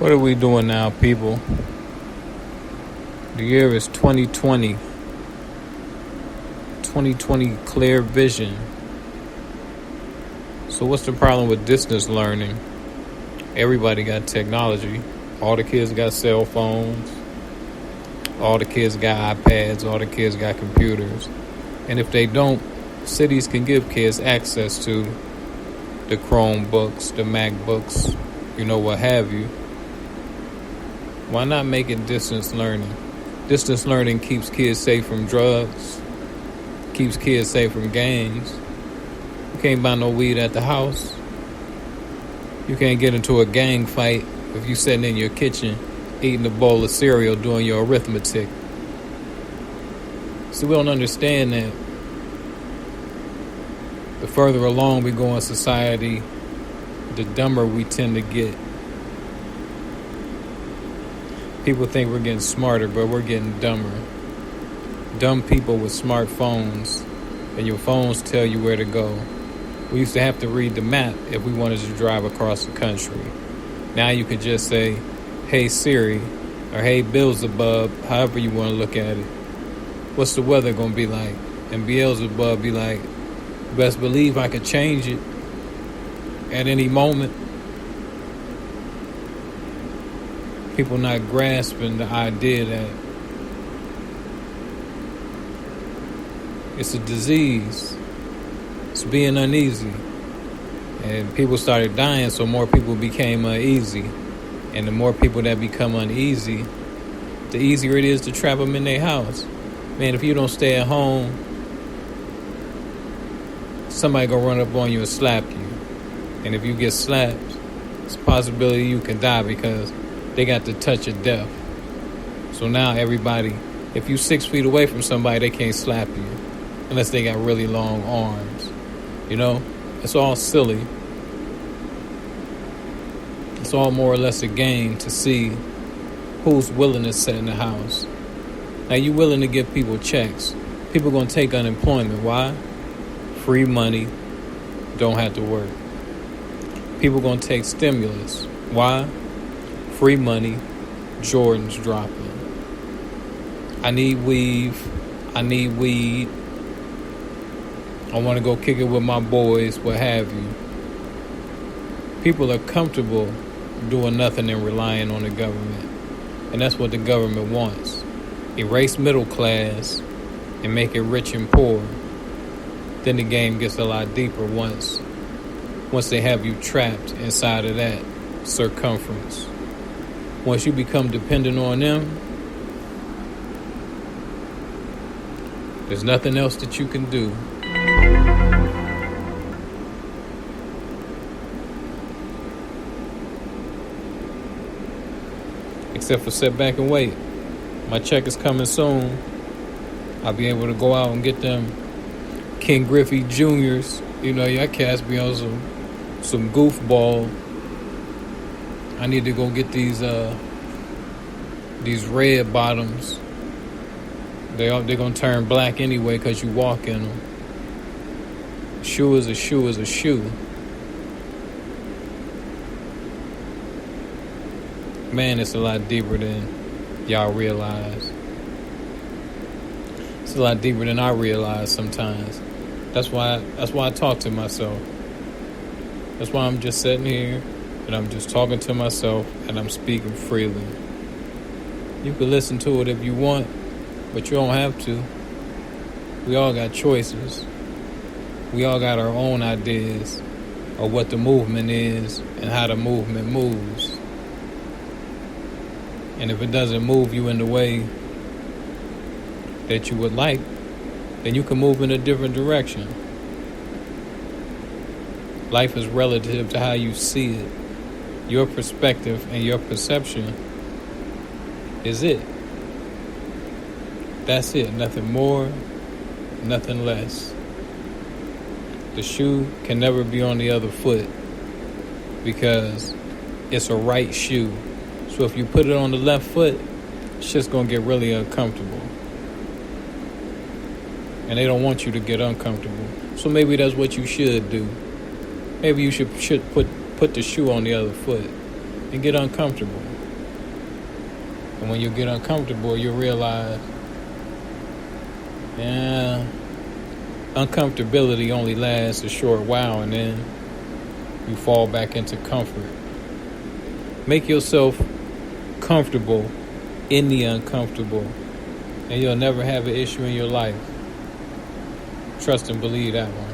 What are we doing now, people? The year is 2020. 2020 clear vision. So what's the problem with distance learning? Everybody got technology. All the kids got cell phones. All the kids got iPads. All the kids got computers. And if they don't, cities can give kids access to the Chromebooks, the MacBooks, what have you. Why not make it distance learning? Distance learning keeps kids safe from drugs, keeps kids safe from gangs. You can't buy no weed at the house. You can't get into a gang fight if you're sitting in your kitchen eating a bowl of cereal doing your arithmetic. So we don't understand that the further along we go in society, the dumber we tend to get. People think we're getting smarter, but we're getting dumber. Dumb people with smartphones, and your phones tell you where to go. We used to have to read the map if we wanted to drive across the country. Now you could just say, "Hey Siri," or "Hey Beelzebub," however you want to look at it. What's the weather going to be like? And Beelzebub be like, "Best believe I could change it at any moment." People not grasping the idea that it's a disease. It's being uneasy. And people started dying, so more people became uneasy. And the more people that become uneasy, the easier it is to trap them in their house. Man, if you don't stay at home, somebody gonna run up on you and slap you. And if you get slapped, it's a possibility you can die because they got the touch of death. So now everybody, if you 6 feet away from somebody, they can't slap you unless they got really long arms. It's all silly. It's all more or less a game to see who's willing to sit in the house. Now, you willing to give people checks. People going to take unemployment. Why? Free money. Don't have to work. People going to take stimulus. Why? Free money. Jordan's dropping. I need weave. I need weed. I want to go kick it with my boys, what have you. People are comfortable doing nothing and relying on the government. And that's what the government wants. Erase middle class and make it rich and poor. Then the game gets a lot deeper once they have you trapped inside of that circumference. Once you become dependent on them, there's nothing else that you can do. Except for sit back and wait. My check is coming soon. I'll be able to go out and get them King Griffey Juniors. Y'all cats be on some goofball. I need to go get these red bottoms. They're gonna turn black anyway because you walk in them. Shoe is a shoe is a shoe. Man, it's a lot deeper than y'all realize. It's a lot deeper than I realize sometimes. That's why I talk to myself. That's why I'm just sitting here and I'm just talking to myself and I'm speaking freely. You can listen to it if you want, but you don't have to. We all got choices. We all got our own ideas of what the movement is and how the movement moves. And if it doesn't move you in the way that you would like, then you can move in a different direction. Life is relative to how you see it. Your perspective and your perception is it. That's it. Nothing more, nothing less. The shoe can never be on the other foot because it's a right shoe. So if you put it on the left foot, it's just going to get really uncomfortable. And they don't want you to get uncomfortable. So maybe that's what you should do. Maybe you should put the shoe on the other foot. and get uncomfortable. And when you get uncomfortable, you'll realize, uncomfortability only lasts a short while, and then you fall back into comfort. Make yourself comfortable in the uncomfortable, and you'll never have an issue in your life. Trust and believe that one.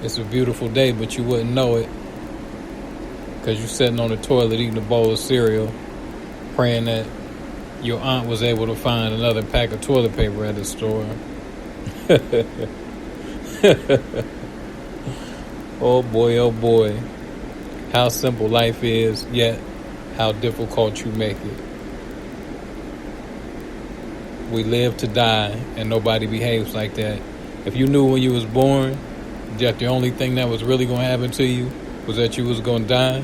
It's a beautiful day, but you wouldn't know it because you're sitting on the toilet eating a bowl of cereal, praying that your aunt was able to find another pack of toilet paper at the store. Oh boy, how simple life is, yet how difficult you make it. We live to die, and nobody behaves like that. If you knew when you was born that the only thing that was really going to happen to you was that you was going to die,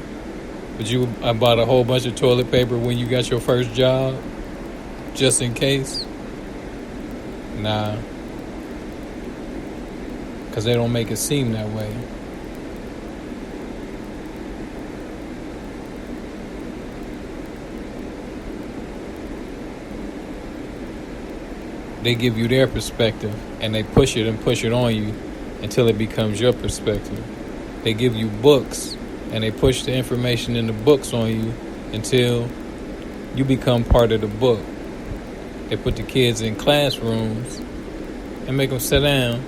but you bought a whole bunch of toilet paper when you got your first job, just in case? Nah. Because they don't make it seem that way. They give you their perspective, and they push it on you until it becomes your perspective. They give you books, and they push the information in the books on you until you become part of the book. They put the kids in classrooms and make them sit down,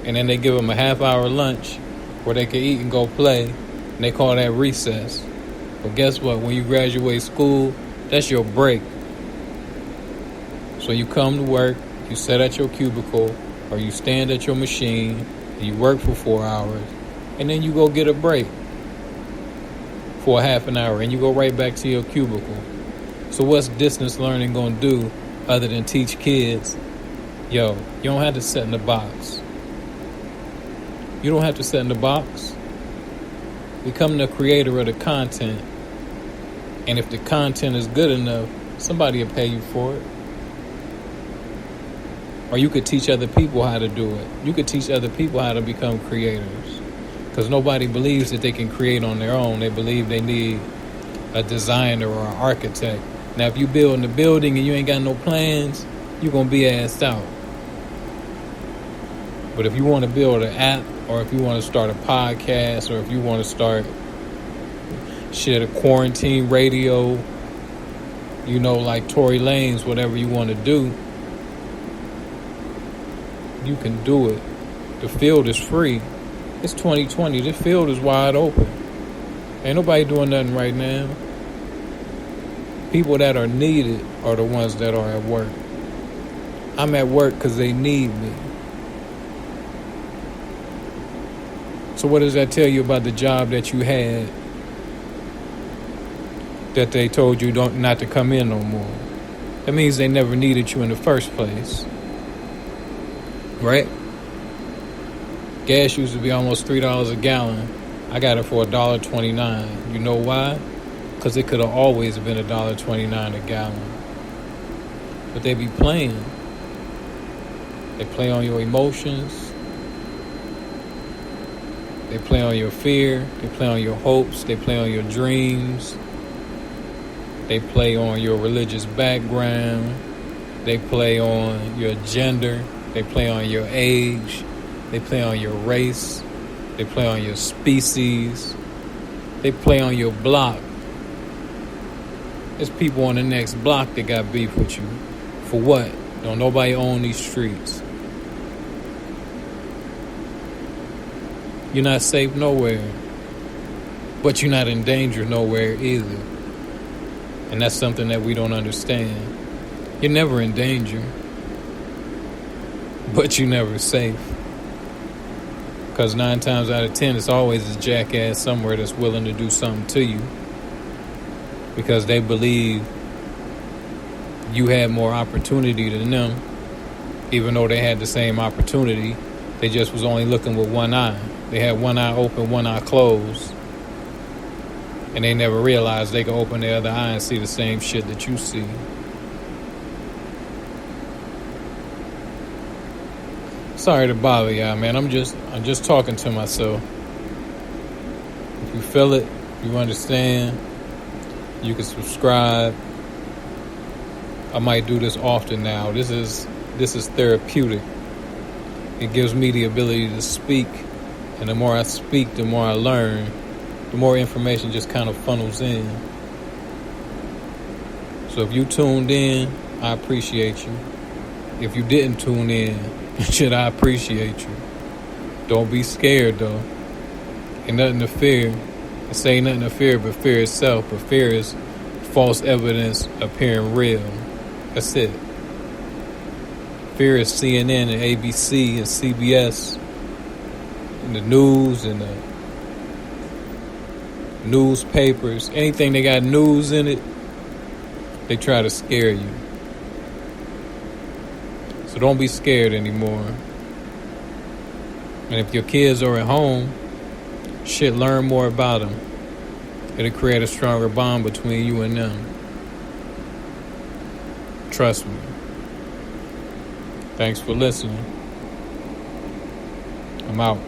and then they give them a half-hour lunch where they can eat and go play, and they call that recess. But guess what? When you graduate school, that's your break. So you come to work, you sit at your cubicle, or you stand at your machine, and you work for 4 hours, and then you go get a break for a half an hour, and you go right back to your cubicle. So what's distance learning going to do other than teach kids, you don't have to sit in the box. You don't have to sit in the box. Become the creator of the content, and if the content is good enough, somebody will pay you for it. Or you could teach other people how to do it. You could teach other people how to become creators. Because nobody believes that they can create on their own. They believe they need a designer or an architect. Now, if you build a building and you ain't got no plans, you're going to be assed out. But if you want to build an app, or if you want to start a podcast, or if you want to start a quarantine radio, like Tory Lanez, whatever you want to do, you can do it. The field is free. It's 2020. The field is wide open. Ain't nobody doing nothing right now. People that are needed are the ones that are at work. I'm at work because they need me. So what does that tell you about the job that you had that they told you not to come in no more? That means they never needed you in the first place. Right? Gas used to be almost $3 a gallon. I got it for $1.29. You know why? Because it could have always been $1.29 a gallon. But they be playing. They play on your emotions. They play on your fear. They play on your hopes. They play on your dreams. They play on your religious background. They play on your gender. They play on your age. They play on your race. They play on your species. They play on your block. There's people on the next block that got beef with you. For what? Don't nobody own these streets. You're not safe nowhere. But you're not in danger nowhere either. And that's something that we don't understand. You're never in danger. But you're never safe. Because 9 times out of 10, it's always a jackass somewhere that's willing to do something to you. Because they believe you had more opportunity than them. Even though they had the same opportunity. They just was only looking with one eye. They had one eye open, one eye closed. And they never realized they could open their other eye and see the same shit that you see. Sorry to bother y'all, man. I'm just talking to myself. If you feel it, you understand, you can subscribe. I might do this often now. This is therapeutic. It gives me the ability to speak, and the more I speak, the more I learn, the more information just kind of funnels in. So if you tuned in, I appreciate you. If you didn't tune in, shit, I appreciate you. Don't be scared though. Ain't nothing to fear. I say nothing to fear but fear itself. But fear is false evidence appearing real. That's it. Fear is CNN and ABC and CBS and the news and the newspapers. Anything they got news in it, they try to scare you. So don't be scared anymore. And if your kids are at home, shit, learn more about them. It'll create a stronger bond between you and them. Trust me. Thanks for listening. I'm out.